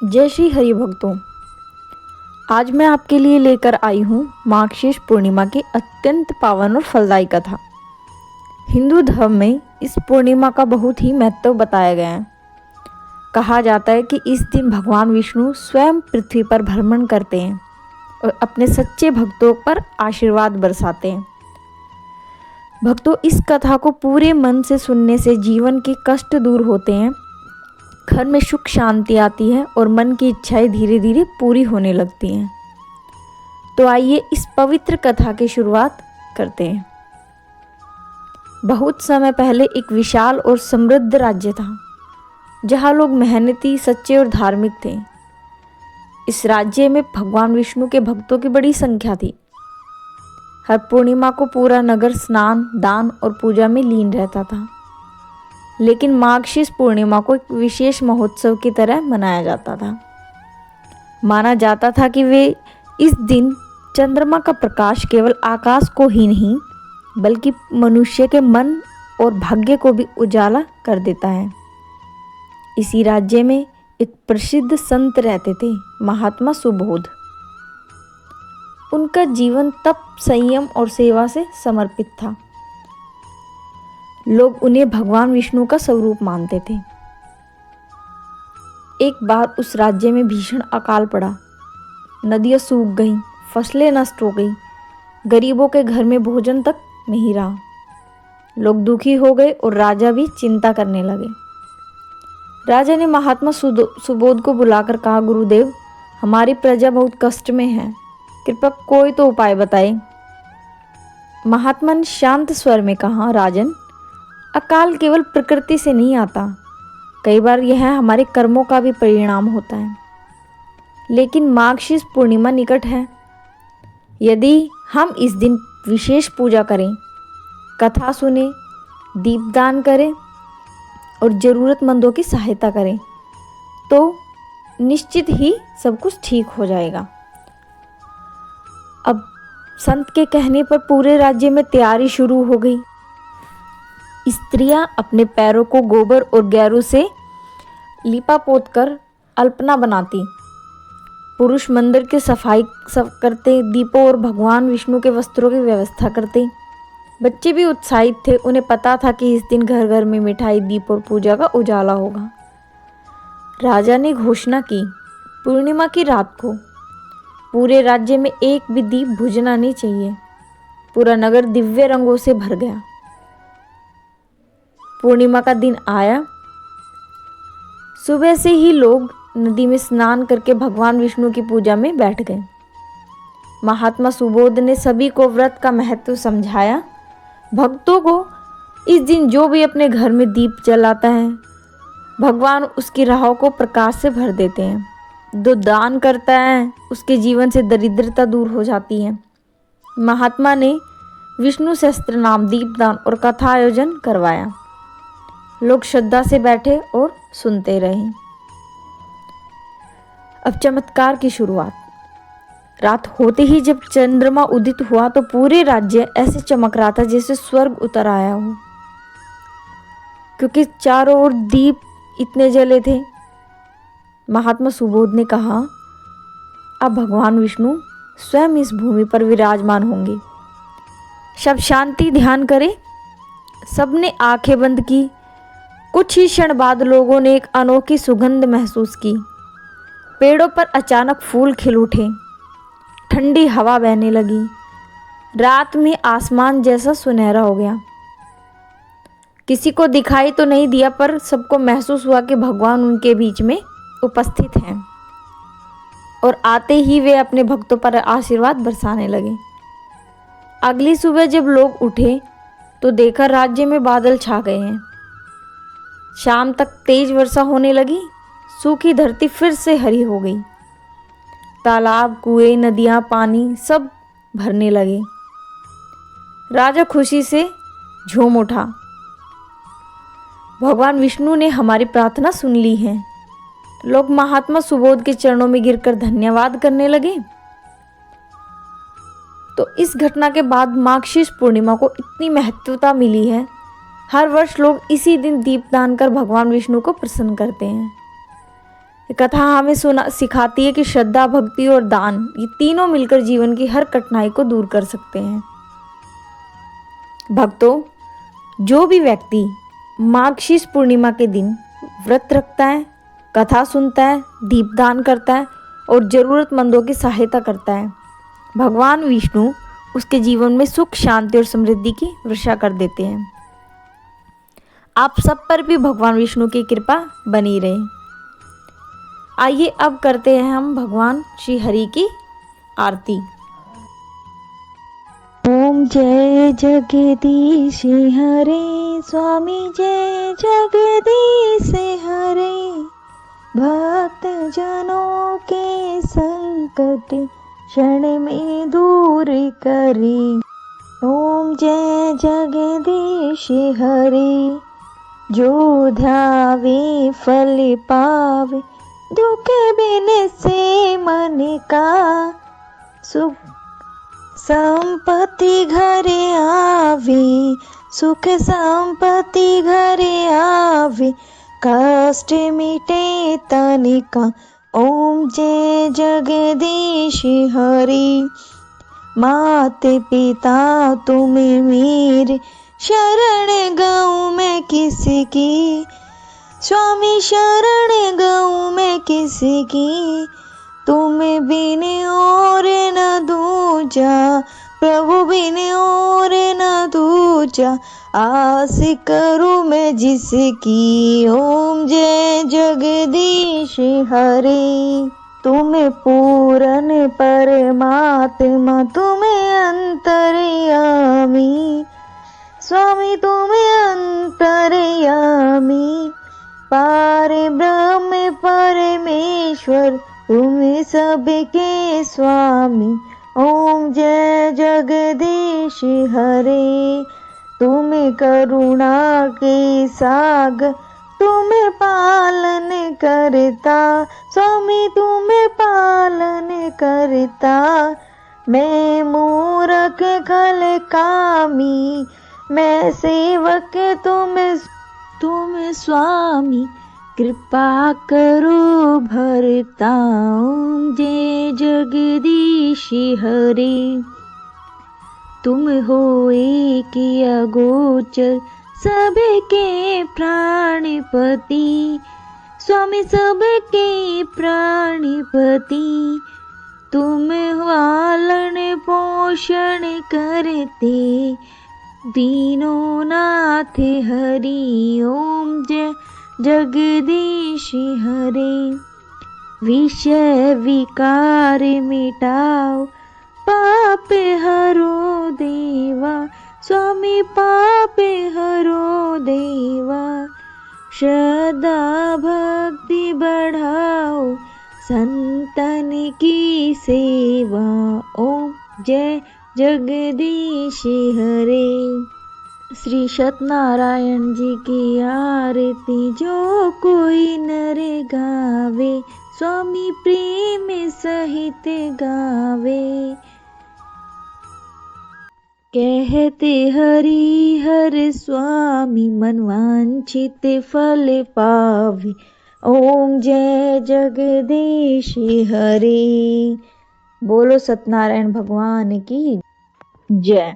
जय श्री हरि भक्तों। आज मैं आपके लिए लेकर आई हूँ मार्गशीर्ष पूर्णिमा की अत्यंत पावन और फलदायी कथा। हिंदू धर्म में इस पूर्णिमा का बहुत ही महत्व बताया गया है। कहा जाता है कि इस दिन भगवान विष्णु स्वयं पृथ्वी पर भ्रमण करते हैं और अपने सच्चे भक्तों पर आशीर्वाद बरसाते हैं। भक्तों, इस कथा को पूरे मन से सुनने से जीवन के कष्ट दूर होते हैं, घर में सुख शांति आती है और मन की इच्छाएं धीरे धीरे पूरी होने लगती हैं। तो आइए इस पवित्र कथा की शुरुआत करते हैं। बहुत समय पहले एक विशाल और समृद्ध राज्य था, जहाँ लोग मेहनती, सच्चे और धार्मिक थे। इस राज्य में भगवान विष्णु के भक्तों की बड़ी संख्या थी। हर पूर्णिमा को पूरा नगर स्नान, दान और पूजा में लीन रहता था। लेकिन मार्गशीर्ष पूर्णिमा को एक विशेष महोत्सव की तरह मनाया जाता था। माना जाता था कि वे इस दिन चंद्रमा का प्रकाश केवल आकाश को ही नहीं बल्कि मनुष्य के मन और भाग्य को भी उजाला कर देता है। इसी राज्य में एक प्रसिद्ध संत रहते थे, महात्मा सुबोध। उनका जीवन तप, संयम और सेवा से समर्पित था। लोग उन्हें भगवान विष्णु का स्वरूप मानते थे। एक बार उस राज्य में भीषण अकाल पड़ा। नदियां सूख गईं, फसलें नष्ट हो गईं, गरीबों के घर में भोजन तक नहीं रहा। लोग दुखी हो गए और राजा भी चिंता करने लगे। राजा ने महात्मा सुबोध को बुलाकर कहा, गुरुदेव, हमारी प्रजा बहुत कष्ट में है, कृपया कोई तो उपाय बताएं। महात्मा ने शांत स्वर में कहा, राजन, अकाल केवल प्रकृति से नहीं आता, कई बार यह हमारे कर्मों का भी परिणाम होता है। लेकिन मार्गशीर्ष पूर्णिमा निकट है। यदि हम इस दिन विशेष पूजा करें, कथा सुने, दीपदान करें और ज़रूरतमंदों की सहायता करें तो निश्चित ही सब कुछ ठीक हो जाएगा। अब संत के कहने पर पूरे राज्य में तैयारी शुरू हो गई। स्त्रियां अपने पैरों को गोबर और गैरों से लिपा पोत कर अल्पना बनाती। पुरुष मंदिर की सफाई करते, दीपों और भगवान विष्णु के वस्त्रों की व्यवस्था करते। बच्चे भी उत्साहित थे, उन्हें पता था कि इस दिन घर घर में मिठाई, दीप और पूजा का उजाला होगा। राजा ने घोषणा की, पूर्णिमा की रात को पूरे राज्य में एक भी दीप बुझना नहीं चाहिए। पूरा नगर दिव्य रंगों से भर गया। पूर्णिमा का दिन आया। सुबह से ही लोग नदी में स्नान करके भगवान विष्णु की पूजा में बैठ गए। महात्मा सुबोध ने सभी को व्रत का महत्व समझाया। भक्तों को इस दिन जो भी अपने घर में दीप जलाता है, भगवान उसकी राहों को प्रकाश से भर देते हैं। जो दान करता है, उसके जीवन से दरिद्रता दूर हो जाती है। महात्मा ने विष्णु सहस्त्र नाम, दीपदान और कथा आयोजन करवाया। लोग श्रद्धा से बैठे और सुनते रहे। अब चमत्कार की शुरुआत। रात होते ही जब चंद्रमा उदित हुआ तो पूरे राज्य ऐसे चमक रहा था जैसे स्वर्ग उतर आया हो, क्योंकि चारों ओर दीप इतने जले थे। महात्मा सुबोध ने कहा, अब भगवान विष्णु स्वयं इस भूमि पर विराजमान होंगे। सब शांति ध्यान करें। सबने आंखें बंद की। कुछ ही क्षण बाद लोगों ने एक अनोखी सुगंध महसूस की। पेड़ों पर अचानक फूल खिल उठे, ठंडी हवा बहने लगी। रात में आसमान जैसा सुनहरा हो गया। किसी को दिखाई तो नहीं दिया, पर सबको महसूस हुआ कि भगवान उनके बीच में उपस्थित हैं और आते ही वे अपने भक्तों पर आशीर्वाद बरसाने लगे। अगली सुबह जब लोग उठे तो देखा राज्य में बादल छा गए हैं। शाम तक तेज वर्षा होने लगी। सूखी धरती फिर से हरी हो गई। तालाब, कुएं, नदियां, पानी सब भरने लगे। राजा खुशी से झूम उठा। भगवान विष्णु ने हमारी प्रार्थना सुन ली है। लोग महात्मा सुबोध के चरणों में गिरकर धन्यवाद करने लगे। तो इस घटना के बाद मार्गशीर्ष पूर्णिमा को इतनी महत्वता मिली है। हर वर्ष लोग इसी दिन दीपदान कर भगवान विष्णु को प्रसन्न करते हैं। कथा हमें सिखाती है कि श्रद्धा, भक्ति और दान, ये तीनों मिलकर जीवन की हर कठिनाई को दूर कर सकते हैं। भक्तों, जो भी व्यक्ति माघशीष पूर्णिमा के दिन व्रत रखता है, कथा सुनता है, दीपदान करता है और ज़रूरतमंदों की सहायता करता है, भगवान विष्णु उसके जीवन में सुख, शांति और समृद्धि की वर्षा कर देते हैं। आप सब पर भी भगवान विष्णु की कृपा बनी रहे। आइए अब करते हैं हम भगवान श्री हरि की आरती। ओम जय जगदीश हरे स्वामी, जय जगदीश हरे। भक्त जनों के संकट क्षण में दूर करे। ओम जय जगदीश हरे। जो ध्यावे फल पावे, दुख बिन से मन का सुख संपत्ति घरे आवे। सुख संपत्ति घरे आवे, कष्ट मिटे तन का। ओम जय जगदीश हरि। माते पिता तुम मेरे, शरण गऊं मैं किसकी। स्वामी शरण गऊं मैं किसकी। तुम बिन और न दूजा, प्रभु बिन और न दूजा। आस करूं मैं जिसकी। ओम जय जगदीश हरि। तुम पूरन परमात्मा, तुम अंतर्यामी। स्वामी तुम अंतर्यामी। पार ब्रह्म परमेश्वर, तुम सबके स्वामी। ओम जय जगदीश हरे। तुम करुणा के सागर, तुम पालन करता। स्वामी तुम पालन करता। मैं मूरख खल कामी, मैं सेवक तुम स्वामी। कृपा करो भरता। ओम जय जगदीश हरे। तुम हो एक अगोचर, सबके प्राणपति। स्वामी सबके प्राणपति। तुम पालन पोषण करते, दीनों नाथ हरि। ओम जय जगदीश हरे। विषय विकार मिटाओ, पाप हरो देवा। स्वामी पाप हरो देवा। श्रद्धा भक्ति बढ़ाओ, संतन की सेवा। ओम जय जगदीश हरे। श्री सत्यनारायण जी की आरती जो कोई नर गावे, स्वामी प्रेम सहित गावे। कहते हरि हर स्वामी, मनवांछित फल पावे। ओम जय जगदीश हरे। बोलो सत्यनारायण भगवान की जय।